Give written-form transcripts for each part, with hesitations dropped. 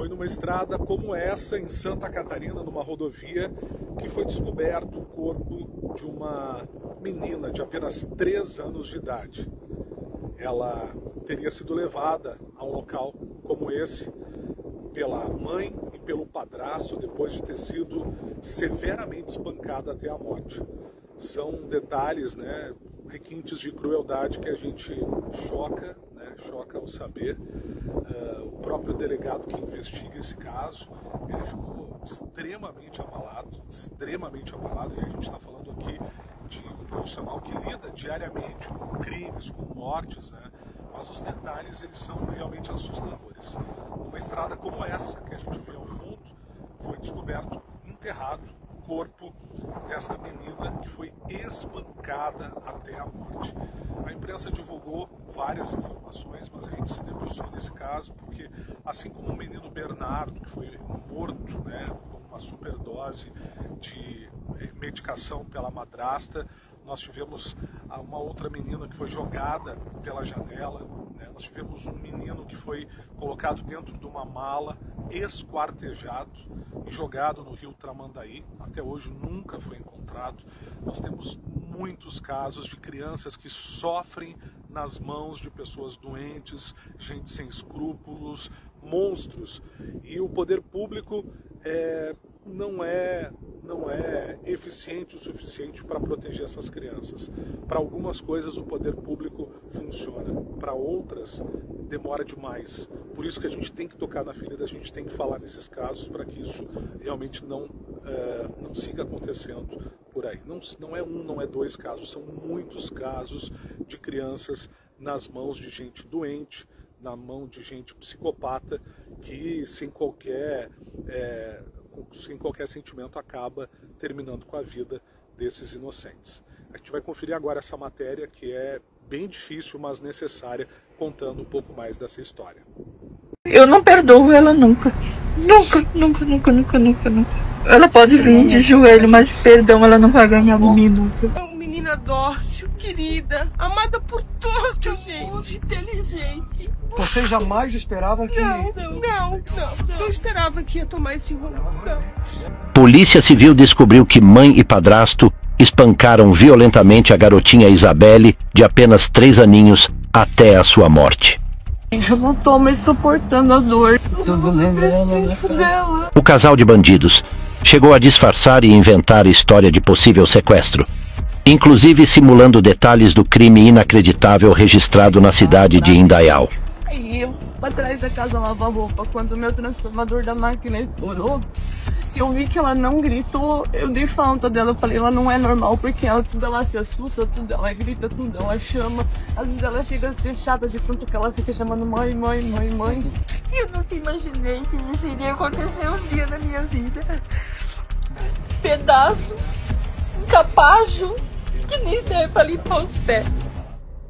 Foi numa estrada como essa, em Santa Catarina, numa rodovia, que foi descoberto o corpo de uma menina de apenas 3 anos de idade. Ela teria sido levada a um local como esse pela mãe e pelo padrasto, depois de ter sido severamente espancada até a morte. São detalhes, né, requintes de crueldade que a gente choca ao saber. O próprio delegado que investiga esse caso, ele ficou extremamente abalado, e a gente está falando aqui de um profissional que lida diariamente com crimes, com mortes, né? Mas os detalhes, eles são realmente assustadores. Numa estrada como essa, que a gente vê ao fundo, foi descoberto, enterrado, o corpo desta menina que foi espancada até a morte. A imprensa divulgou várias informações, mas a gente se debruçou nesse caso porque, assim como o menino Bernardo, que foi morto, né, com uma superdose de medicação pela madrasta, nós tivemos uma outra menina que foi jogada pela janela, né? Nós tivemos um menino que foi colocado dentro de uma mala, esquartejado e jogado no rio Tramandaí. Até hoje nunca foi encontrado. Nós temos muitos casos de crianças que sofrem nas mãos de pessoas doentes, gente sem escrúpulos, monstros. E o poder público não é eficiente o suficiente para proteger essas crianças. Para algumas coisas o poder público funciona, para outras demora demais. Por isso que a gente tem que tocar na ferida, a gente tem que falar nesses casos para que isso realmente não siga acontecendo por aí. Não é um, não é 2 casos, são muitos casos de crianças nas mãos de gente doente, na mão de gente psicopata, que sem qualquer sentimento acaba terminando com a vida desses inocentes. A gente vai conferir agora essa matéria, que é bem difícil, mas necessária, contando um pouco mais dessa história. Eu não perdoo ela nunca. Nunca. Ela pode vir de joelho, mas perdão ela não vai ganhar de mim nunca. Menina dócil, querida, amada por todos, gente, inteligente. Vocês jamais esperavam que... Não esperava que ia tomar esse rumo, não. Polícia Civil descobriu que mãe e padrasto espancaram violentamente a garotinha Isabelle, de apenas 3 aninhos, até a sua morte. Eu não tô mais suportando a dor. Eu preciso dela. O casal de bandidos chegou a disfarçar e inventar história de possível sequestro, inclusive simulando detalhes do crime inacreditável registrado na cidade de Indaial. Aí eu, atrás da casa, lavar roupa, quando o meu transformador da máquina estourou, eu vi que ela não gritou, eu dei falta dela, eu falei, ela não é normal, porque tudo ela se assusta, tudo ela grita, tudo ela chama, às vezes ela chega a ser chata de tanto que ela fica chamando mãe. E eu nunca imaginei que isso iria acontecer um dia na minha vida. Pedaço, capacho, que nem serve pra limpar os pés.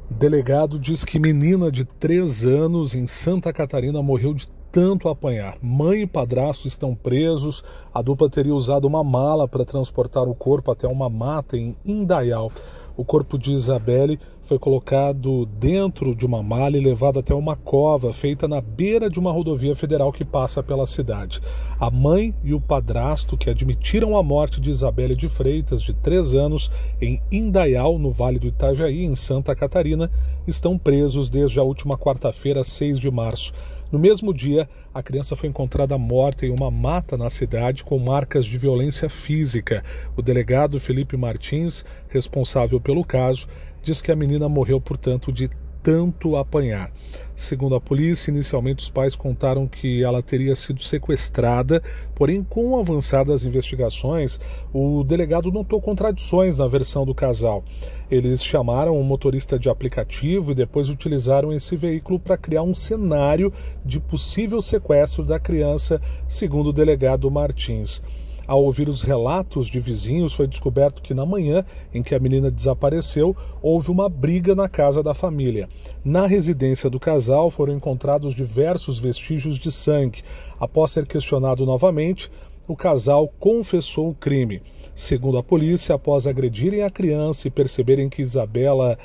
Delegado diz que menina de 3 anos em Santa Catarina morreu de tanto apanhar. Mãe e padrasto estão presos. A dupla teria usado uma mala para transportar o corpo até uma mata em Indaial. O corpo de Isabelle foi colocado dentro de uma mala e levado até uma cova feita na beira de uma rodovia federal que passa pela cidade. A mãe e o padrasto, que admitiram a morte de Isabelle de Freitas, de 3 anos, em Indaial, no Vale do Itajaí, em Santa Catarina, estão presos desde a última quarta-feira, 6 de março. No mesmo dia, a criança foi encontrada morta em uma mata na cidade com marcas de violência física. O delegado Felipe Martins, responsável pelo caso, diz que a menina morreu, portanto, de tanto apanhar. Segundo a polícia, inicialmente os pais contaram que ela teria sido sequestrada, porém, com o avançar das investigações, o delegado notou contradições na versão do casal. Eles chamaram um motorista de aplicativo e depois utilizaram esse veículo para criar um cenário de possível sequestro da criança, segundo o delegado Martins. Ao ouvir os relatos de vizinhos, foi descoberto que na manhã em que a menina desapareceu, houve uma briga na casa da família. Na residência do casal foram encontrados diversos vestígios de sangue. Após ser questionado novamente, o casal confessou o crime. Segundo a polícia, após agredirem a criança e perceberem que Isabelle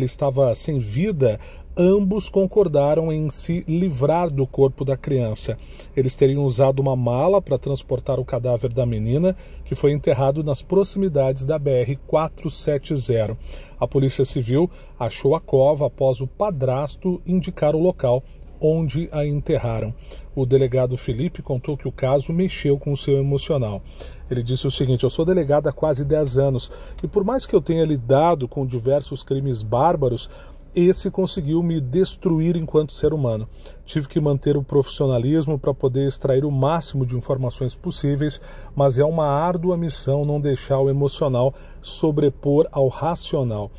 estava sem vida ambos concordaram em se livrar do corpo da criança. Eles teriam usado uma mala para transportar o cadáver da menina, que foi enterrado nas proximidades da BR-470. A Polícia Civil achou a cova após o padrasto indicar o local onde a enterraram. O delegado Felipe contou que o caso mexeu com o seu emocional. Ele disse o seguinte: eu sou delegado há quase 10 anos e por mais que eu tenha lidado com diversos crimes bárbaros, esse conseguiu me destruir enquanto ser humano. Tive que manter o profissionalismo para poder extrair o máximo de informações possíveis, mas é uma árdua missão não deixar o emocional sobrepor ao racional.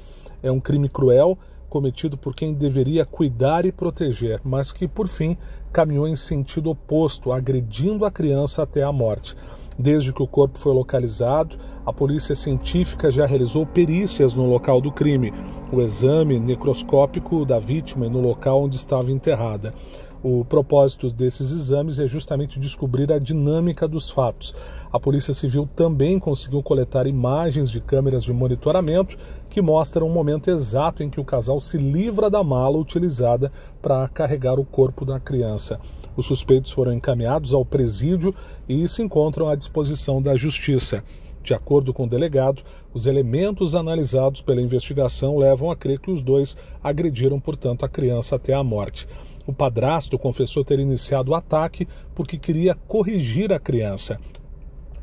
É um crime cruel, cometido por quem deveria cuidar e proteger, mas que, por fim, caminhou em sentido oposto, agredindo a criança até a morte. Desde que o corpo foi localizado, a polícia científica já realizou perícias no local do crime, o exame necroscópico da vítima e no local onde estava enterrada. O propósito desses exames é justamente descobrir a dinâmica dos fatos. A Polícia Civil também conseguiu coletar imagens de câmeras de monitoramento que mostram o momento exato em que o casal se livra da mala utilizada para carregar o corpo da criança. Os suspeitos foram encaminhados ao presídio e se encontram à disposição da Justiça. De acordo com o delegado, os elementos analisados pela investigação levam a crer que os dois agrediram, portanto, a criança até a morte. O padrasto confessou ter iniciado o ataque porque queria corrigir a criança.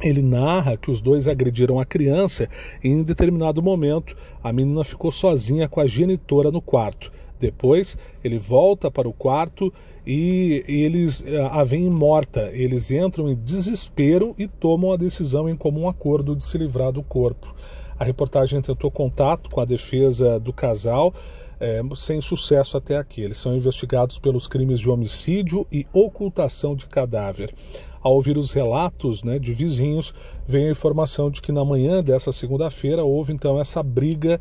Ele narra que os dois agrediram a criança e, em determinado momento, a menina ficou sozinha com a genitora no quarto. Depois, ele volta para o quarto e eles a veem morta. Eles entram em desespero e tomam a decisão em comum acordo de se livrar do corpo. A reportagem tentou contato com a defesa do casal, sem sucesso até aqui. Eles são investigados pelos crimes de homicídio e ocultação de cadáver. Ao ouvir os relatos de vizinhos, veio a informação de que na manhã dessa segunda-feira houve então essa briga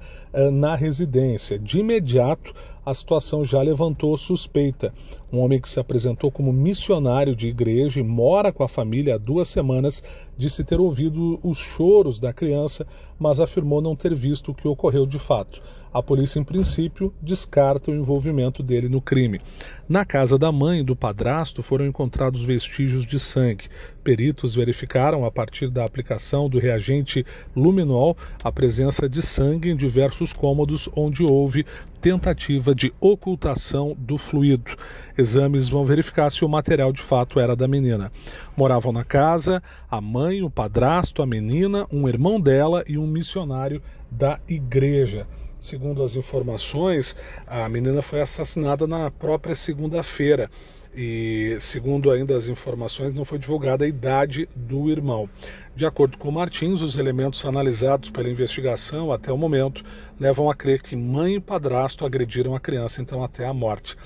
na residência. De imediato, a situação já levantou suspeita. Um homem que se apresentou como missionário de igreja e mora com a família há 2 semanas disse ter ouvido os choros da criança, mas afirmou não ter visto o que ocorreu de fato. A polícia, em princípio, descarta o envolvimento dele no crime. Na casa da mãe e do padrasto foram encontrados vestígios de sangue. Peritos verificaram, a partir da aplicação do reagente luminol, a presença de sangue em diversos cômodos onde houve tentativa de ocultação do fluido. Exames vão verificar se o material de fato era da menina. Moravam na casa a mãe, o padrasto, a menina, um irmão dela e um missionário da igreja. Segundo as informações, a menina foi assassinada na própria segunda-feira e, segundo ainda as informações, não foi divulgada a idade do irmão. De acordo com Martins, os elementos analisados pela investigação até o momento levam a crer que mãe e padrasto agrediram a criança então até a morte.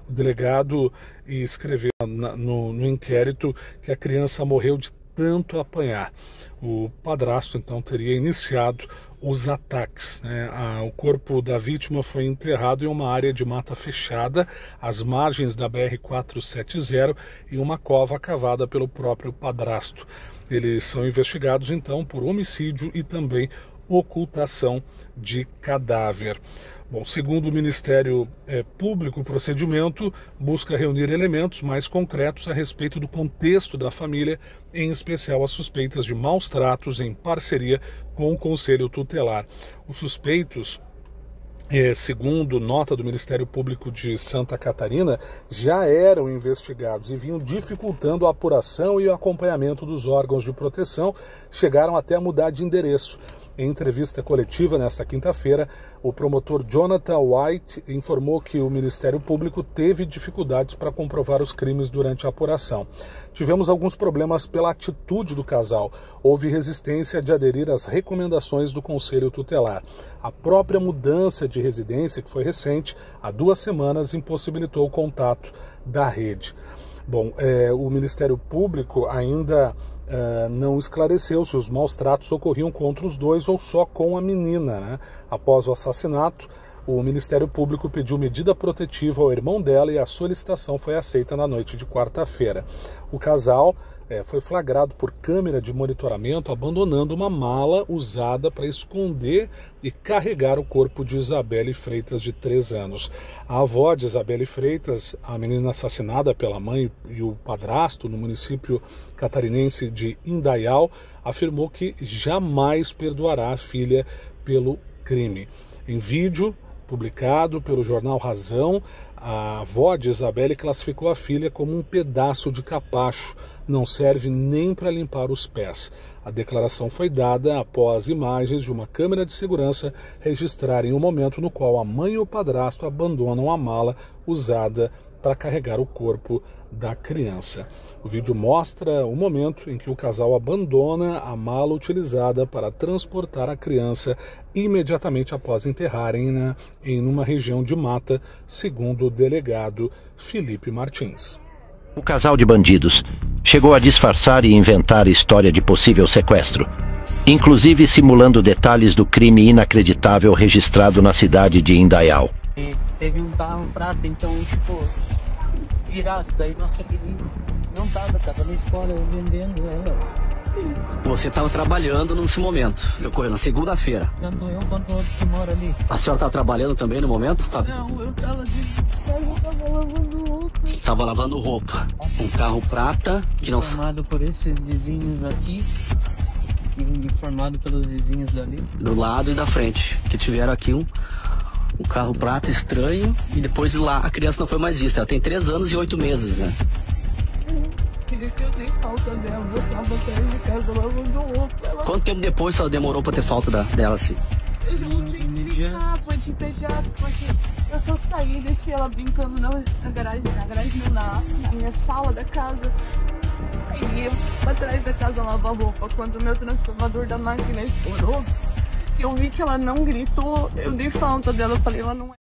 O delegado escreveu no inquérito que a criança morreu de tanto apanhar. O padrasto então teria iniciado os ataques. O corpo da vítima foi enterrado em uma área de mata fechada, às margens da BR-470, em uma cova cavada pelo próprio padrasto. Eles são investigados então por homicídio e também ocultação de cadáver. Bom, segundo o Ministério Público, o procedimento busca reunir elementos mais concretos a respeito do contexto da família, em especial as suspeitas de maus tratos em parceria com o Conselho Tutelar. Os suspeitos, segundo nota do Ministério Público de Santa Catarina, já eram investigados e vinham dificultando a apuração e o acompanhamento dos órgãos de proteção, chegaram até a mudar de endereço. Em entrevista coletiva nesta quinta-feira, o promotor Jonathan White informou que o Ministério Público teve dificuldades para comprovar os crimes durante a apuração. Tivemos alguns problemas pela atitude do casal. Houve resistência de aderir às recomendações do Conselho Tutelar. A própria mudança de residência, que foi recente, há 2 semanas, impossibilitou o contato da rede. Bom, o Ministério Público ainda não esclareceu se os maus tratos ocorriam contra os dois ou só com a menina. Após o assassinato, o Ministério Público pediu medida protetiva ao irmão dela e a solicitação foi aceita na noite de quarta-feira. O casal foi flagrado por câmera de monitoramento abandonando uma mala usada para esconder e carregar o corpo de Isabelle Freitas, de 3 anos. A avó de Isabelle Freitas, a menina assassinada pela mãe e o padrasto no município catarinense de Indaial, afirmou que jamais perdoará a filha pelo crime. Em vídeo publicado pelo jornal Razão, a avó de Isabelle classificou a filha como um pedaço de capacho, não serve nem para limpar os pés. A declaração foi dada após imagens de uma câmera de segurança registrarem o momento no qual a mãe e o padrasto abandonam a mala usada para carregar o corpo da criança. O vídeo mostra o momento em que o casal abandona a mala utilizada para transportar a criança imediatamente após enterrarem-na em uma região de mata, segundo o delegado Felipe Martins. O casal de bandidos chegou a disfarçar e inventar história de possível sequestro, inclusive simulando detalhes do crime inacreditável registrado na cidade de Indaial. Teve um carro prata, então, tipo, virado, daí nossa menina não tava na escola vendendo ela. Você estava trabalhando nesse momento, que ocorreu na segunda-feira. Tanto eu quanto o outro que mora ali. A senhora estava trabalhando também no momento? Não, eu tava lavando roupa. Estava lavando roupa. Um carro prata que não... Formado por esses vizinhos aqui, informado pelos vizinhos dali. Do lado e da frente, que tiveram aqui um carro prata estranho, e depois lá a criança não foi mais vista. Ela tem 3 anos e 8 meses, né? Eu tenho falta dela, eu tava atrás de casa lavando roupa. Quanto tempo depois ela demorou pra ter falta dela, assim? Eu não entendi. Foi de imediato, porque eu só saí e deixei ela brincando na garagem não, na minha sala da casa. Aí eu atrás da casa lavar roupa, quando o meu transformador da máquina estourou, eu vi que ela não gritou, eu dei falta dela, eu falei, ela não é.